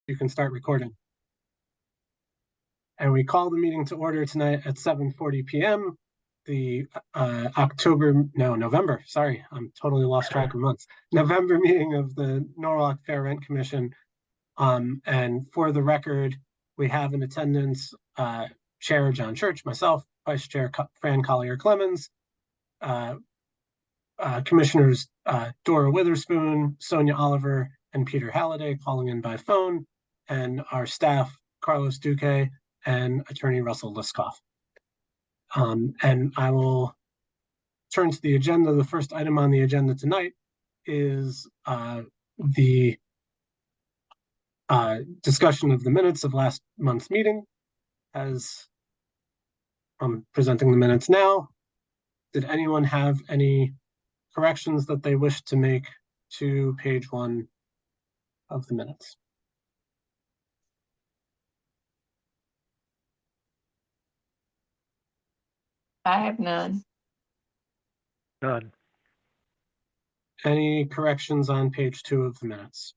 You can start recording. And we call the meeting to order tonight at 7:40 p.m. The November, sorry, I'm totally lost track of months. November meeting of the Norwalk Fair Rent Commission. And for the record, we have in attendance Chair John Church, myself, Vice Chair Fran Collier-Clemens, Commissioners Dora Witherspoon, Sonia Oliver, and Peter Halliday calling in by phone, and our staff, Carlos Duque and Attorney Russell Liskoff. And I will turn to the agenda. The first item on the agenda tonight is the discussion of the minutes of last month's meeting. As I'm presenting the minutes now, did anyone have any corrections that they wish to make to page 1 of the minutes? I have none. None. Any corrections on page 2 of the minutes?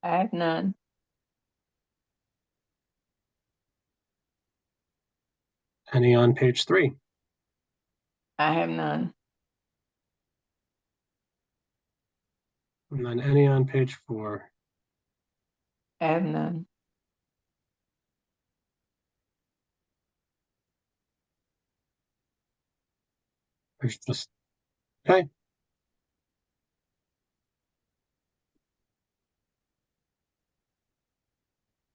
I have none. Any on page 3? I have none. And then any on page 4? I have none. There's just, okay.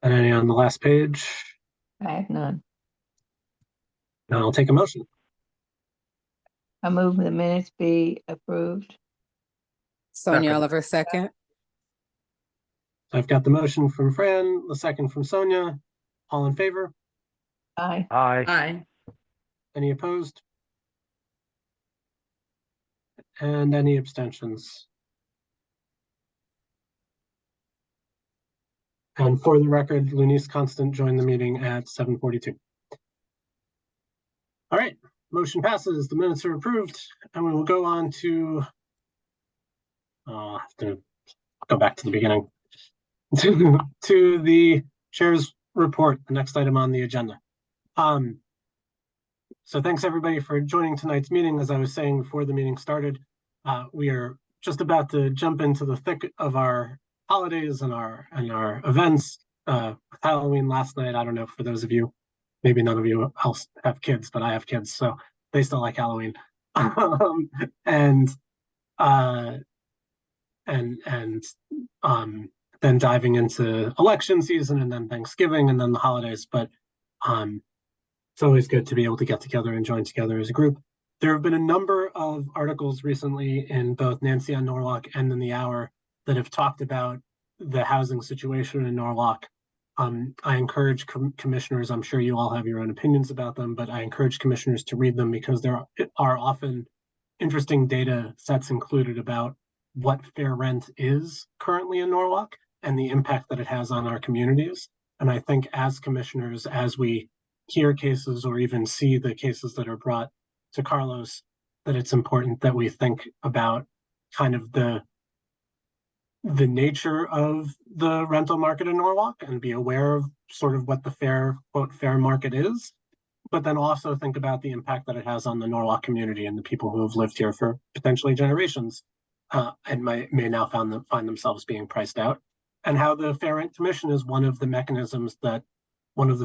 And any on the last page? I have none. And I'll take a motion. I move the minutes be approved. Sonia Second. Oliver, second. I've got the motion from Fran, the second from Sonia. All in favor? Aye. Aye. Aye. Any opposed? And any abstentions? And for the record, Lunice Constant joined the meeting at 7:42. All right, motion passes. The minutes are approved, and we will go on to. I have to go back to the beginning to the chair's report. The next item on the agenda. So thanks everybody for joining tonight's meeting. As I was saying before the meeting started, we are just about to jump into the thick of our holidays and our events. Halloween last night, I don't know, for those of you, maybe none of you else have kids, but I have kids, so they still like Halloween. Then diving into election season, and then Thanksgiving, and then the holidays. But it's always good to be able to get together and join together as a group. There have been a number of articles recently in both Nancy on Norwalk and in the Hour that have talked about the housing situation in Norwalk. I encourage commissioners, I'm sure you all have your own opinions about them, but I encourage commissioners to read them because there are often interesting data sets included about what fair rent is currently in Norwalk and the impact that it has on our communities. And I think as commissioners, as we hear cases or even see the cases that are brought to Carlos, that it's important that we think about kind of the nature of the rental market in Norwalk and be aware of sort of what the fair, quote, fair market is, but then also think about the impact that it has on the Norwalk community and the people who have lived here for potentially generations and may now find themselves being priced out, and how the Fair Rent Commission is one of the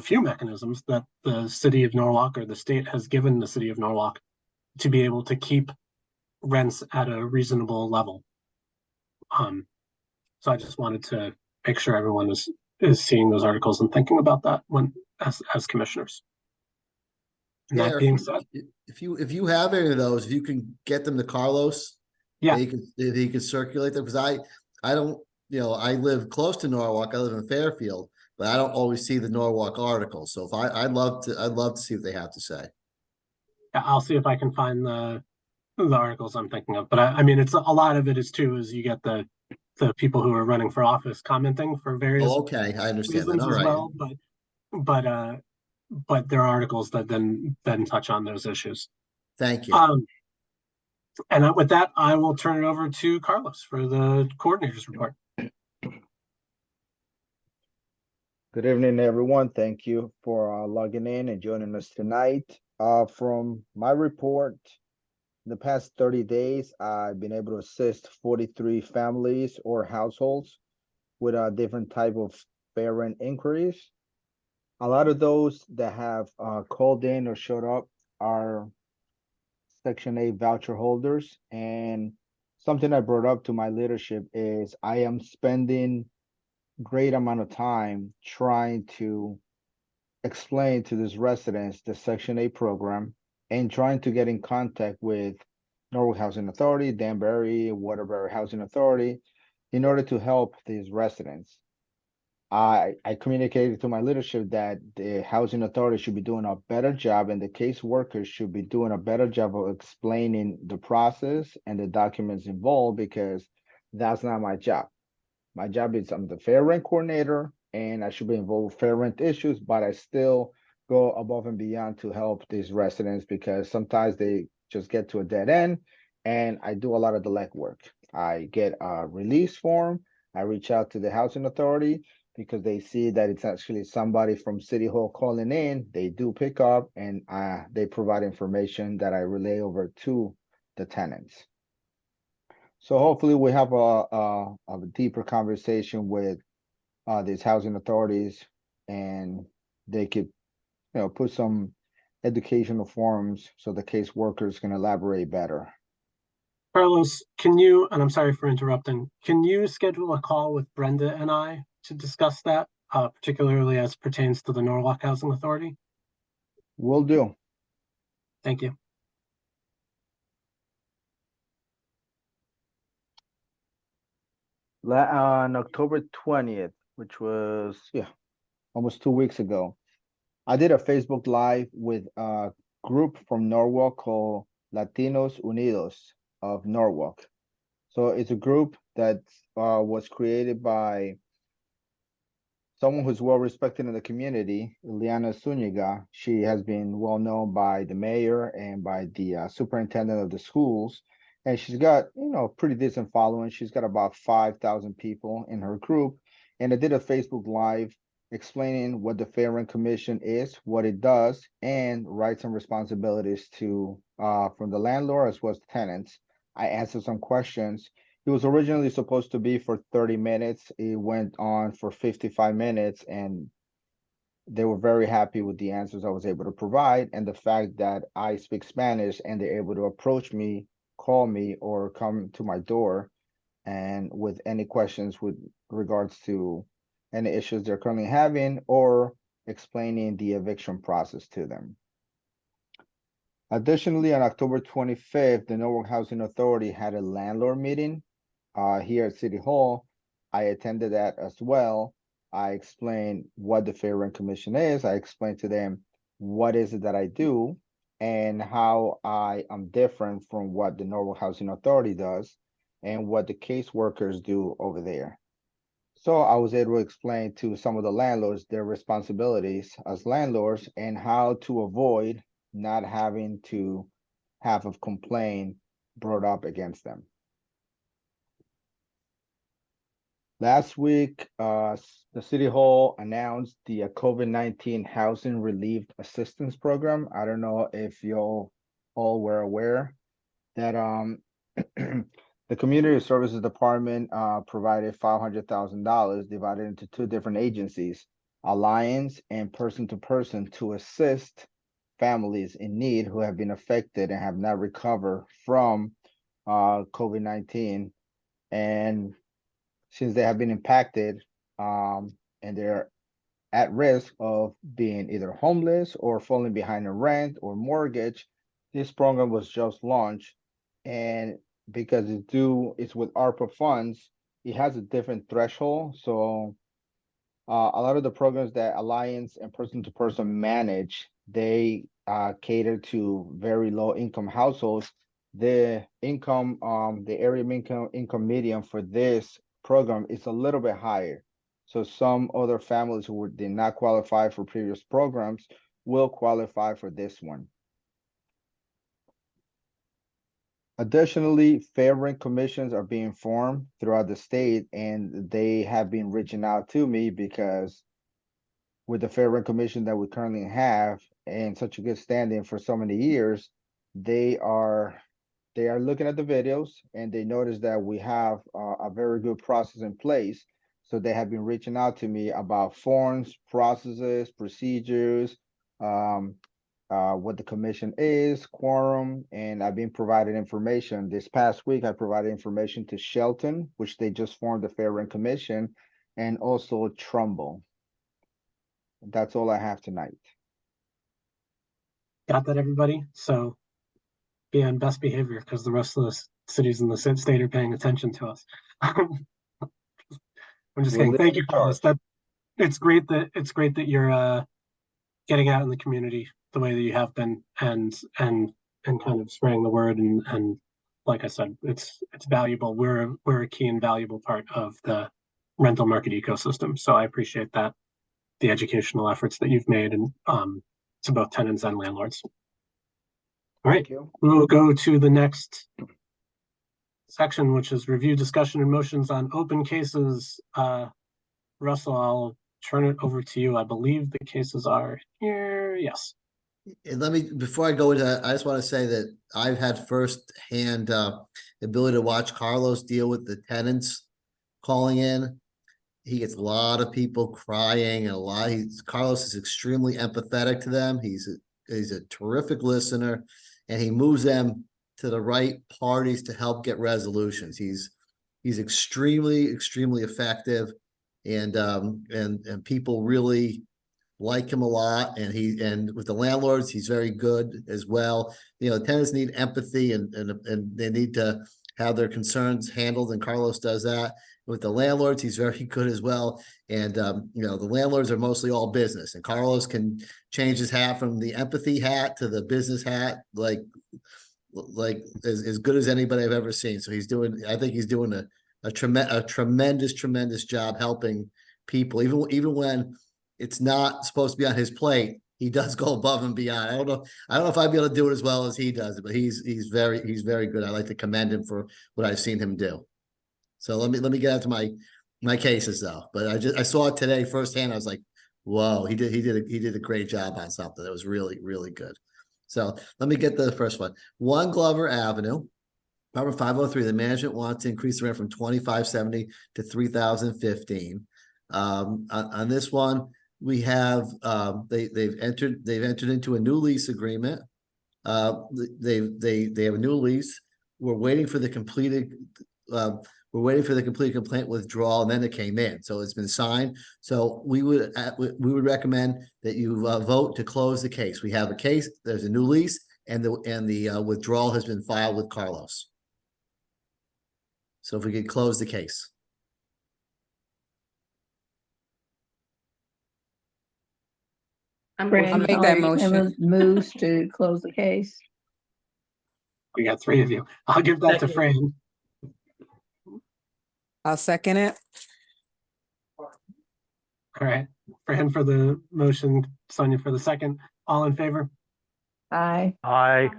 few mechanisms that the city of Norwalk or the state has given the city of Norwalk to be able to keep rents at a reasonable level. So I just wanted to make sure everyone is seeing those articles and thinking about that when as commissioners. And yeah, that being said, if you have any of those, if you can get them to Carlos, yeah, he can circulate them, because I don't, I live close to Norwalk. I live in Fairfield, but I don't always see the Norwalk articles. So if I'd love to see what they have to say. Yeah, I'll see if I can find the articles I'm thinking of. But I mean, it's a lot of it is you get the people who are running for office commenting for various okay, I understand reasons that. All as right. well. But there are articles that then touch on those issues. Thank you. And with that, I will turn it over to Carlos for the coordinators report. Good evening, everyone. Thank you for logging in and joining us tonight. From my report, in the past 30 days, I've been able to assist 43 families or households with a different type of fair rent inquiries. A lot of those that have called in or showed up are Section 8 voucher holders. And something I brought up to my leadership is I am spending great amount of time trying to explain to these residents the Section 8 program and trying to get in contact with Norwood Housing Authority, Danbury, Waterbury Housing Authority, in order to help these residents. I communicated to my leadership that the housing authority should be doing a better job and the caseworkers should be doing a better job of explaining the process and the documents involved, because that's not my job. My job is I'm the fair rent coordinator and I should be involved with fair rent issues, but I still go above and beyond to help these residents because sometimes they just get to a dead end, and I do a lot of the legwork. I get a release form. I reach out to the housing authority because they see that it's actually somebody from City Hall calling in. They do pick up and they provide information that I relay over to the tenants. So hopefully we have a deeper conversation with these housing authorities, and they could, put some educational forums so the caseworkers can elaborate better. Carlos, can you, and I'm sorry for interrupting, can you schedule a call with Brenda and I to discuss that, particularly as pertains to the Norwalk Housing Authority? Will do. Thank you. On October 20th, which was, almost 2 weeks ago, I did a Facebook Live with a group from Norwalk called Latinos Unidos of Norwalk. So it's a group that was created by someone who's well respected in the community, Ileana Zuniga. She has been well known by the mayor and by the superintendent of the schools. And she's got, pretty decent following. She's got about 5,000 people in her group. And I did a Facebook Live explaining what the Fair Rent Commission is, what it does, and rights and responsibilities to from the landlord as well as tenants. I answered some questions. It was originally supposed to be for 30 minutes. It went on for 55 minutes, and they were very happy with the answers I was able to provide and the fact that I speak Spanish and they're able to approach me, call me, or come to my door and with any questions with regards to any issues they're currently having or explaining the eviction process to them. Additionally, on October 25th, the Norwalk Housing Authority had a landlord meeting here at City Hall. I attended that as well. I explained what the Fair Rent Commission is. I explained to them what is it that I do and how I am different from what the Norwalk Housing Authority does and what the caseworkers do over there. So I was able to explain to some of the landlords their responsibilities as landlords and how to avoid not having to have a complaint brought up against them. Last week, the City Hall announced the COVID-19 Housing Relief Assistance Program. I don't know if you all were aware that the Community Services Department provided $500,000 divided into two different agencies, Alliance and Person to Person, to assist families in need who have been affected and have not recovered from COVID-19. And since they have been impacted and they're at risk of being either homeless or falling behind in rent or mortgage, this program was just launched. And because it's with ARPA funds, it has a different threshold. So a lot of the programs that Alliance and Person to Person manage, they cater to very low income households. The income, the area of income median for this program is a little bit higher. So some other families who did not qualify for previous programs will qualify for this one. Additionally, fair rent commissions are being formed throughout the state, and they have been reaching out to me because with the Fair Rent Commission that we currently have and such a good standing for so many years, they are looking at the videos and they notice that we have a very good process in place. So they have been reaching out to me about forms, processes, procedures, what the commission is, quorum, and I've been providing information. This past week, I provided information to Shelton, which they just formed the Fair Rent Commission, and also Trumbull. That's all I have tonight. Got that, everybody? So be on best behavior because the rest of the cities in the state are paying attention to us. I'm just We'll kidding. lead Thank you, the Carlos. charge. It's great that you're getting out in the community the way that you have been and kind of spreading the word and like I said, it's valuable. We're a key and valuable part of the rental market ecosystem. So I appreciate that, the educational efforts that you've made and to both tenants and landlords. All right, Thank you. we'll go to the next section, which is review, discussion, and motions on open cases. Russell, I'll turn it over to you. I believe the cases are here. Yes. And let me, before I go into that, I just want to say that I've had firsthand ability to watch Carlos deal with the tenants calling in. He gets a lot of people crying and Carlos is extremely empathetic to them. He's a terrific listener and he moves them to the right parties to help get resolutions. He's extremely effective and people really like him a lot. And with the landlords, he's very good as well. You know, tenants need empathy and they need to have their concerns handled, and Carlos does that. With the landlords, he's very good as well. And you know, the landlords are mostly all business, and Carlos can change his hat from the empathy hat to the business hat, like as good as anybody I've ever seen. So I think he's doing a tremendous job helping people, even when it's not supposed to be on his plate. He does go above and beyond. I don't know if I'd be able to do it as well as he does, but he's very good. I like to commend him for what I've seen him do. So let me get into my cases though. But I saw it today firsthand. I was like, whoa, he did a great job on something. It was really good. So let me get the first one. 1 Glover Avenue, apartment 503. The management wants to increase the rent from $2,570 to $3,015. On this one, we have they've entered into a new lease agreement. They have a new lease. We're waiting for the completed complaint withdrawal, and then it came in, so it's been signed. So we would recommend that you vote to close the case. We have a case. There's a new lease, and the withdrawal has been filed with Carlos. So if we could close the case. Fran, I'll make that motion. Emma moves to close the case. We got 3 of you. I'll give that to Fran. I'll second it. All right. Fran for the motion, Sonia for the second. All in favor? Aye. Aye.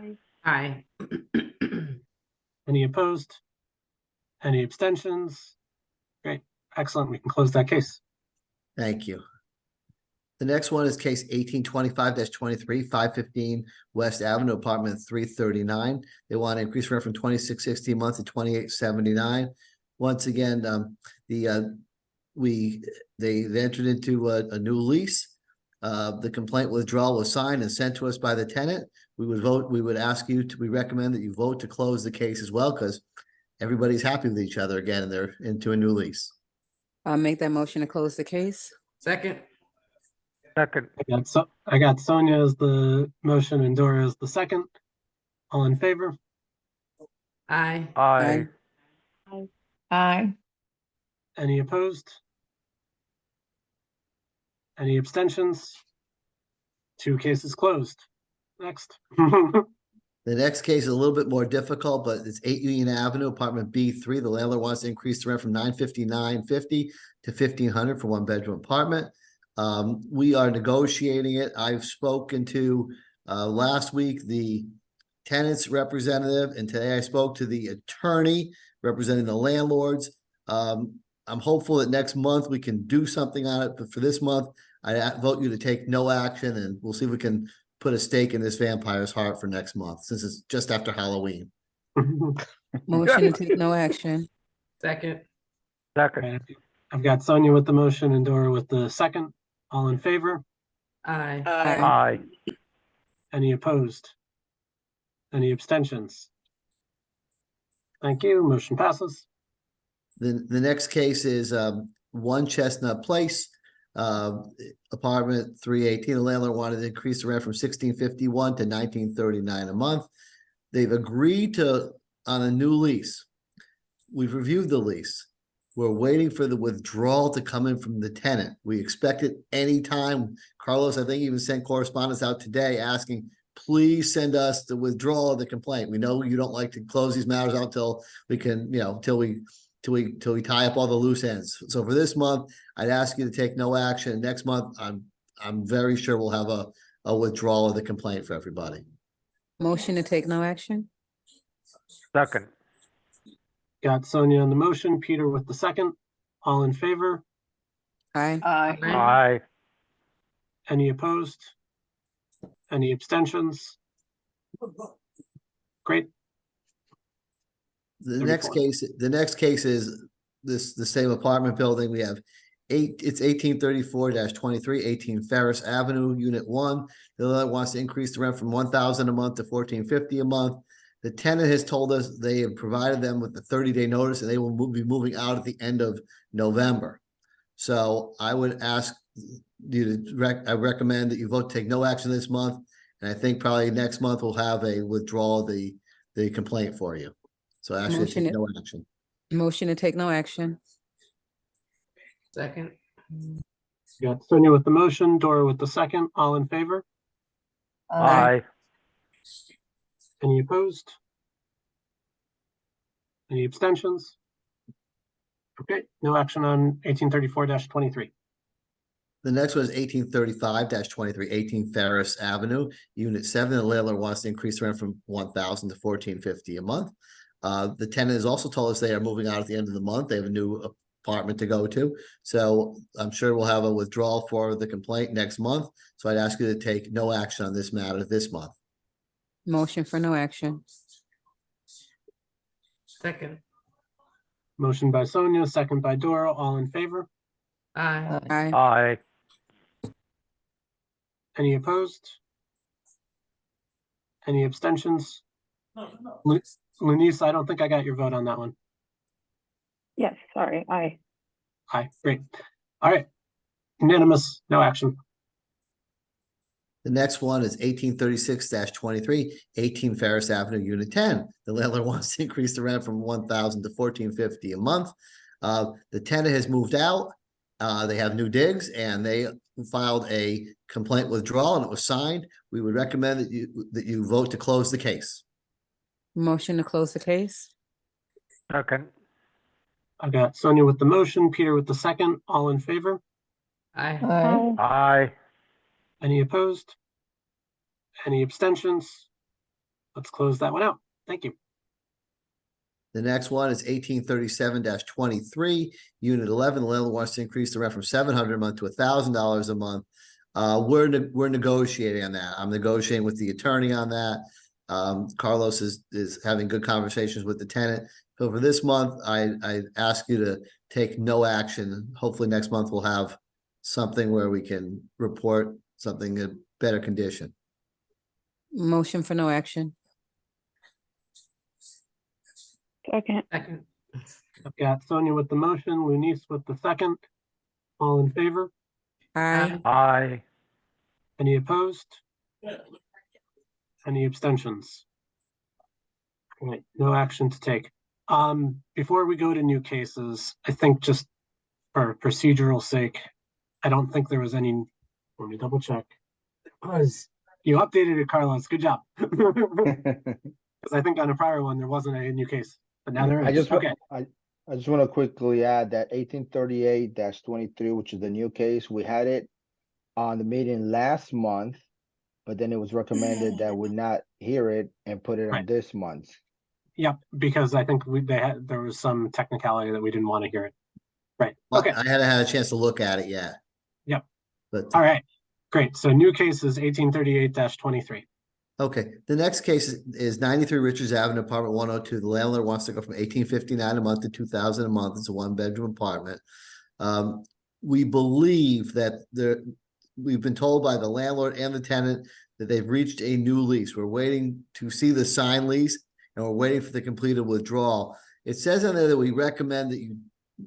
Aye. Any opposed? Any abstentions? Great. Excellent. We can close that case. Thank you. The next one is case 1825-23, 515 West Avenue, apartment 339. They want to increase rent from $26.60 a month to $28.79. Once again, they entered into a new lease. The complaint withdrawal was signed and sent to us by the tenant. We recommend that you vote to close the case as well, because everybody's happy with each other again and they're into a new lease. I'll make that motion to close the case. Second. Second. I got Sonia as the motion and Dora as the second. All in favor? Aye. Aye. Aye. Any opposed? Any abstentions? 2 cases closed. Next. The next case is a little bit more difficult, but it's 8 Union Avenue, apartment B3. The landlord wants to increase the rent from $959.50 to $1,500 for 1-bedroom apartment. We are negotiating it. I've spoken to last week the tenant's representative, and today I spoke to the attorney representing the landlords. I'm hopeful that next month we can do something on it, but for this month, I vote you to take no action, and we'll see if we can put a stake in this vampire's heart for next month, since it's just after Halloween. Motion to take no action. Second. second, Okay, I've got Sonia with the motion and Dora with the second. All in favor? Aye. aye, Any opposed? Any abstentions? Thank you. Motion passes. The next case is 1 Chestnut Place, apartment 318. The landlord wanted to increase the rent from 1651 to 1939 a month. They've agreed on a new lease. We've reviewed the lease. We're waiting for the withdrawal to come in from the tenant. We expect it anytime. Carlos, I think, even sent correspondence out today asking, please send us the withdrawal of the complaint. We know you don't like to close these matters out till we can, till we tie up all the loose ends. So for this month, I'd ask you to take no action. Next month, I'm very sure we'll have a withdrawal of the complaint for everybody. Motion to take no action. second, Got Sonia on the motion, Peter with the second. All in favor? Aye. aye, Any opposed? Any abstentions? Great. The next 34. case is the same apartment building. We have it's 1834-23, 18 Ferris Avenue, Unit 1. The other wants to increase the rent from 1,000 a month to 1,450 a month. The tenant has told us they have provided them with a 30-day notice and they will be moving out at the end of November. So I would ask you to I recommend that you vote to take no action this month. And I think probably next month we'll have a withdrawal of the complaint for you. So actually Motion take it- no action. Motion to take no action. Second. Got Sonia with the motion, Dora with the second. All in favor? aye, Any opposed? Any abstentions? Okay, no action on 1834-23. The next one is 1835-23, 18 Ferris Avenue, Unit 7. The landlord wants to increase the rent from 1,000 to 1,450 a month. The tenant has also told us they are moving out at the end of the month. They have a new apartment to go to. So I'm sure we'll have a withdrawal for the complaint next month. So I'd ask you to take no action on this matter this month. Motion for no action. Second. Motion by Sonia, second by Dora. All in favor? Aye. Aye. aye, Any opposed? Any abstentions? Lunice, I don't think I got your vote on that one. Yes, sorry, aye. Aye, great. All right. Unanimous, no action. The next one is 1836-23, 18 Ferris Avenue, Unit 10. The landlord wants to increase the rent from 1,000 to 1,450 a month. The tenant has moved out. They have new digs and they filed a complaint withdrawal and it was signed. We would recommend that you vote to close the case. Motion to close the case. second, I've got Sonia with the motion, Peter with the second. All in favor? Aye. Aye. aye, Any opposed? Any abstentions? Let's close that one out. Thank you. The next one is 1837-23, Unit 11. The landlord wants to increase the rent from $700 a month to $1,000 a month. We're negotiating on that. I'm negotiating with the attorney on that. Carlos is having good conversations with the tenant. So for this month, I ask you to take no action. Hopefully next month we'll have something where we can report something in better condition. Motion for no action. Second, Second. I've got Sonia with the motion, Lunice with the second. All in favor? Aye. aye, Any opposed? Any abstentions? All right, no action to take. Before we go to new cases, I think just for procedural sake, I don't think there was any, let me double check. You updated it, Carlos, good job. Because I think on a prior one, there wasn't a new case, but now there I is, just, okay. I just want to quickly add that 1838-23, which is the new case, we had it on the meeting last month, but then it was recommended that we not hear it and put it on Right. this month. Yep, because I think there was some technicality that we didn't want to hear it. Right, But okay, I haven't had a chance to look at it yet. Yep. But, all right, great. So new case is 1838-23. okay, the next case is 93 Richards Avenue, apartment 102. The landlord wants to go from 1859 a month to 2,000 a month. It's a 1-bedroom apartment. We believe that we've been told by the landlord and the tenant that they've reached a new lease. We're waiting to see the signed lease and we're waiting for the completed withdrawal. It says in there that we recommend that you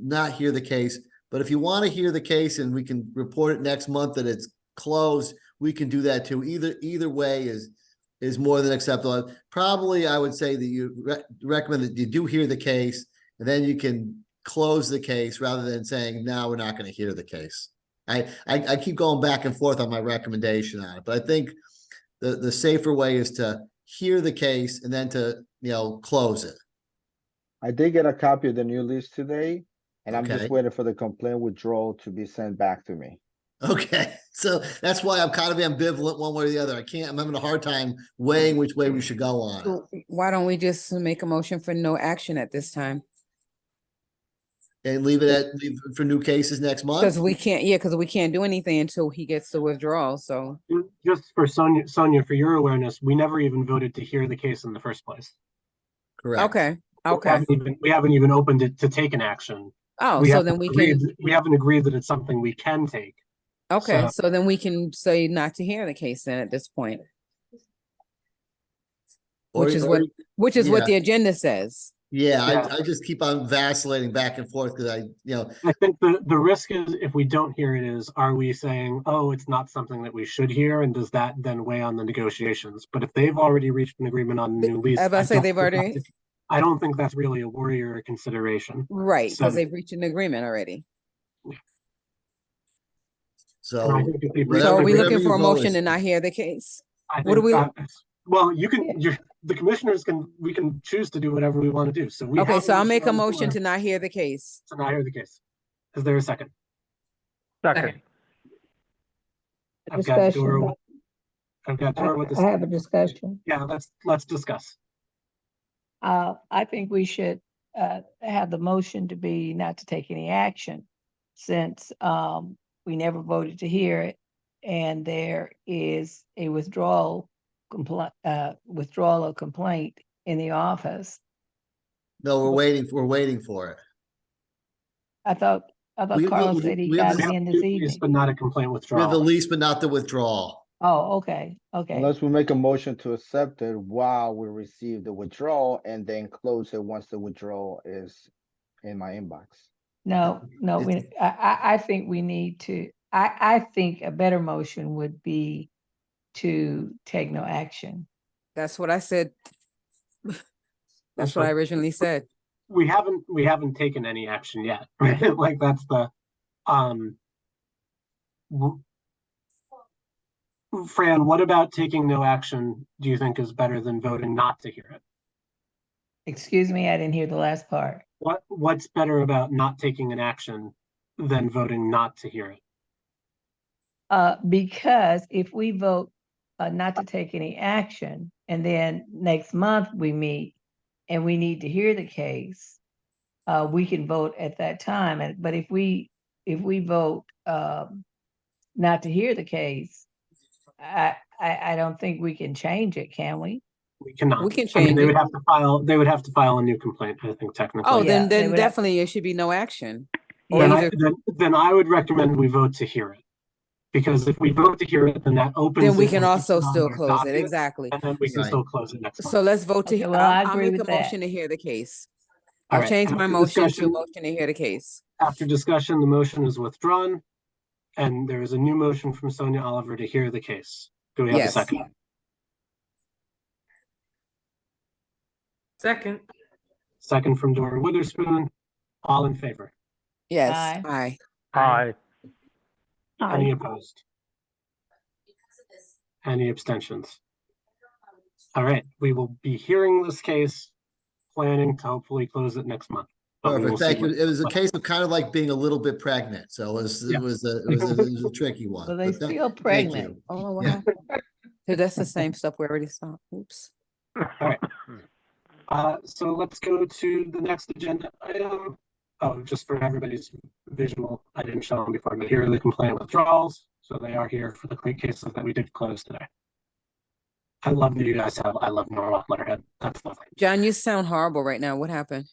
not hear the case, but if you want to hear the case and we can report it next month that it's closed, we can do that too. Either way is more than acceptable. Probably I would say that you recommend that you do hear the case and then you can close the case rather than saying, no, we're not going to hear the case. I keep going back and forth on my recommendation on it, but I think the safer way is to hear the case and then to, close it. I did get a copy of the new lease today, and I'm Okay. just waiting for the complaint withdrawal to be sent back to me. Okay, so that's why I'm kind of ambivalent one way or the other. I'm having a hard time weighing which way we should go on it. So why don't we just make a motion for no action at this time? And leave for new cases next month? Because we can't do anything until he gets the withdrawal, so. Just for Sonia, for your awareness, we never even voted to hear the case in the first place. Correct. Okay, We okay. haven't even opened it to take an action. Oh, We so haven't then we agreed- can, We haven't agreed that it's something we can take. okay, so- so then we can say not to hear the case then at this point, Or- which is or- what yeah. the agenda says. Yeah, Yeah. I just keep on vacillating back and forth because I think the risk is if we don't hear it is, are we saying, oh, it's not something that we should hear? And does that then weigh on the negotiations? But if they've already reached an agreement on the new lease. I was about to say don't they've think already- that's- I don't think that's really a worry or a consideration. Right, So- because they've reached an agreement already. so. And I think if they've Whatever- So are we whatever looking for your a vote motion is. to not hear the case? I What do think we- that- Well, the commissioners we can choose to do whatever we want to do. So we Okay, have so I'll make a on the motion to floor not hear the case. to not hear the case. Is there a second? Second. I've got Dora. Discussion. I've got Dora with I this. have a discussion. Yeah, let's discuss. I think we should have the motion to be not to take any action since we never voted to hear it and there is a withdrawal of complaint in the office. No, we're waiting for it. I thought We- Carlos we- said he we have got We it have in two this lease, evening. But not a complaint We have the withdrawal. lease, but not the withdrawal. Oh, okay. Unless we make a motion to accept it while we receive the withdrawal and then close it once the withdrawal is in my inbox. No, It's- I think we need to, I think a better motion would be to take no action. That's what I said. That's That's what I fine. originally said. We haven't taken any action yet, right? Like that's the, w- Fran, what about taking no action do you think is better than voting not to hear it? Excuse me, I didn't hear the last part. What's better about not taking an action than voting not to hear it? Because if we vote not to take any action, and then next month we meet and we need to hear the case, we can vote at that time. But if we vote not to hear the case, I don't think we can change it, can we? We cannot. We can I mean, change they it. would have to file a new complaint, I think technically. Oh, Yeah, then they would have- definitely it should be no action. Or Then either, then I would recommend we vote to hear it. Because if we vote to hear it, then that opens. then we it can and also puts it on still their close it, docket, exactly. And then we can Right. still close it next month. So let's vote to, Okay, well, I I'll agree make a with that. motion to hear the case. All I'll right, change my after motion to discussion- motion to hear the case. After discussion, the motion is withdrawn. And there is a new motion from Sonia Oliver to hear the case. Do we have a Yes. second? Second. Second from Dora Witherspoon. All in favor? Yes, Aye. aye. Aye. Any Aye. opposed? Any abstentions? All right, we will be hearing this case, planning to hopefully close it next month. But we Perfect, will see thank you. what- It was a case of kind of like being a little bit pregnant, so it was, Yeah. it was a tricky one. Well, they but tha- feel thank pregnant. you. Oh, what Yeah. happened? So that's the same stuff we already saw. Oops. So let's go to the next agenda item. Oh, just for everybody's visual, I didn't show them before, but here are the complaint withdrawals. So they are here for the cases that we did close today. I love that you guys have I love Norwalk letterhead. That's lovely. John, you sound horrible right now. What happened?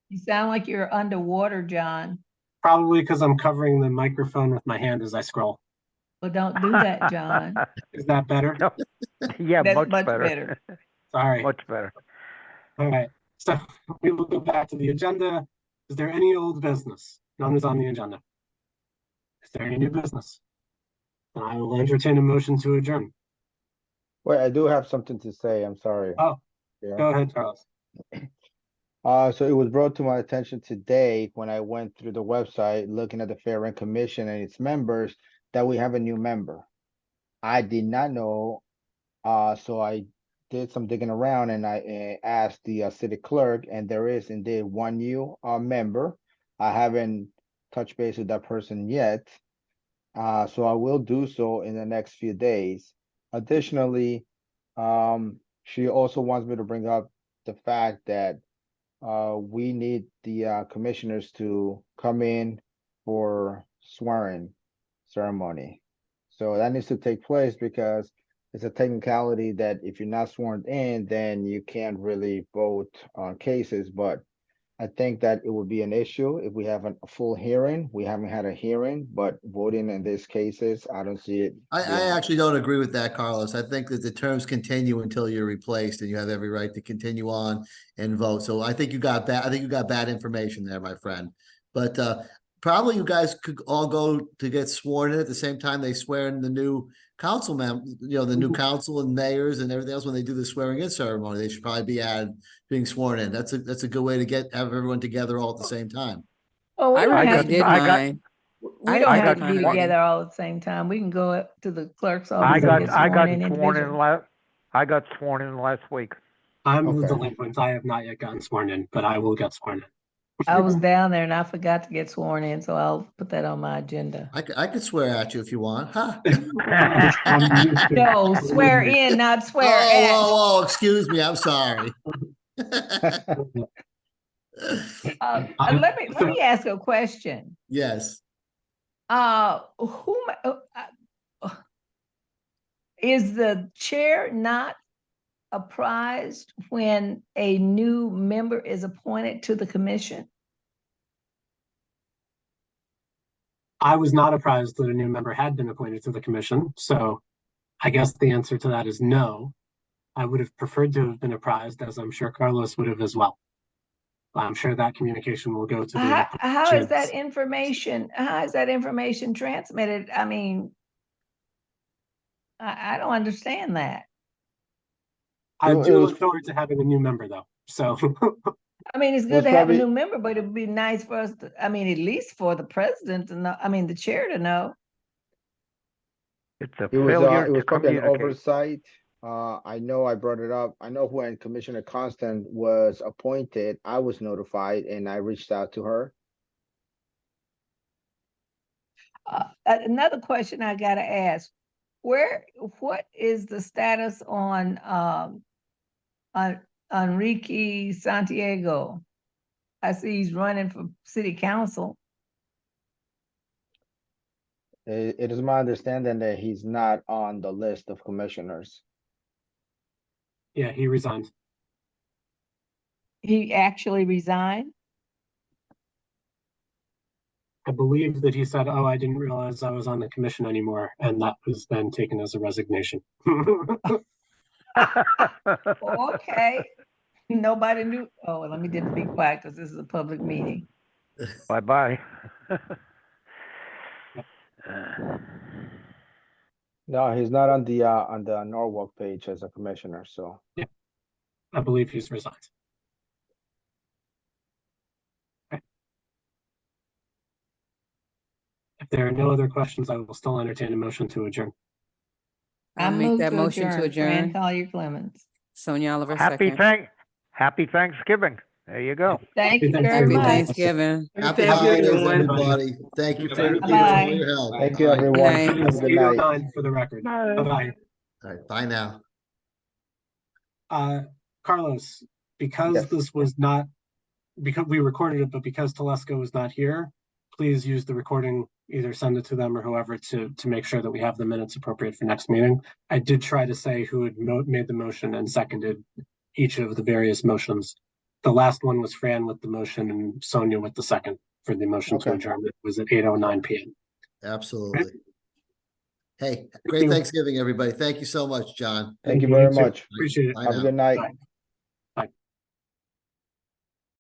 You sound like you're underwater, John, Probably because I'm covering the microphone with my hand as I scroll. but don't do that, John. Is that better? No. Yeah, That's much much better. better. Sorry. Much better. All right. So we will go back to the agenda. Is there any old business? None is on the agenda. Is there any new business? Then I will entertain a motion to adjourn. Wait, I do have something to say. I'm sorry. Oh, Yeah. go ahead, Charles. So it was brought to my attention today when I went through the website looking at the Fair Rent Commission and its members that we have a new member. I did not know, so I did some digging around and I asked the city clerk, and there is indeed one new member. I haven't touched base with that person yet, so I will do so in the next few days. Additionally, she also wants me to bring up the fact that we need the commissioners to come in for swearing ceremony. So that needs to take place because it's a technicality that if you're not sworn in, then you can't really vote on cases. But I think that it would be an issue if we have a full hearing. We haven't had a hearing, but voting in these cases, I don't see it. I actually don't agree with that, Carlos. I think that the terms continue until you're replaced and you have every right to continue on and vote. So I think you got bad information there, my friend. But probably you guys could all go to get sworn in at the same time they swear in the new council the new council and mayors and everything else. When they do the swearing in ceremony, they should probably be being sworn in. That's a good way to have everyone together all at the same time. Oh, we I don't already have to did be, mine. we don't I have got to be sworn- together all at the same time. We can go up to the clerk's I office and got get I got sworn in sworn in individually. I got sworn in last week. I'm the Okay. delinquent. I have not yet gotten sworn in, but I will get sworn in. I was down there and I forgot to get sworn in, so I'll put that on my agenda. I could swear at you if you want, huh? I'm used to it. No, swear in, not swear at. Oh, excuse me. I'm sorry. Let me ask a question. Yes. Is the chair not apprised when a new member is appointed to the commission? I was not apprised that a new member had been appointed to the commission, so I guess the answer to that is no. I would have preferred to have been apprised, as I'm sure Carlos would have as well. I'm sure that communication will go to the. How is that chairs. information? How is that information transmitted? I mean, I don't understand that. I It do was- look forward to having a new member, though. So I mean, it's Well, good to have a probably- new member, but it'd be nice for us to, I mean, at least for the president to know, I mean, the chair to know. It's a It was failure it to was probably an communicate. oversight. I know I brought it up. I know when Commissioner Constant was appointed, I was notified and I reached out to her. Another question I gotta ask, what is the status on Enrique Santiago? I see he's running for city council. It is my understanding that he's not on the list of commissioners. yeah, he resigned. He actually resigned? I believe that he said, "Oh, I didn't realize I was on the commission anymore," and that was then taken as a resignation. Okay. Nobody knew. Oh, well, let me just be quiet because this is a public meeting. Bye-bye. No, he's not on the Norwalk page as a commissioner, so. I believe he's resigned. Okay. If there are no other questions, I will still entertain a motion to adjourn. I'll I make move that to motion to Fran adjourn. Collier Clemens. Sonia Oliver, Happy second. Happy Thanksgiving. There you go. Thank you Happy very Happy much. Thanksgiving. Happy Thank you, holidays, everyone. everybody. Thank you for Bye-bye. your help. Thank you, All right. everyone. night. Have a It's good night. 8:09 for the record. Bye. Bye-bye. All right, bye now. Carlos, because Yes. this was not because we recorded it, but because Telesco was not here, please use the recording, either send it to them or whoever to make sure that we have the minutes appropriate for next meeting. I did try to say who had made the motion and seconded each of the various motions. The last one was Fran with the motion and Sonia with the second for the motion to Okay. adjourn. It was at 8:09 p.m. Absolutely. Hey, great you. Thanksgiving, everybody. Thank you so much, John. Thank you You very too. much. Appreciate it. Bye Have a now. good night. Bye.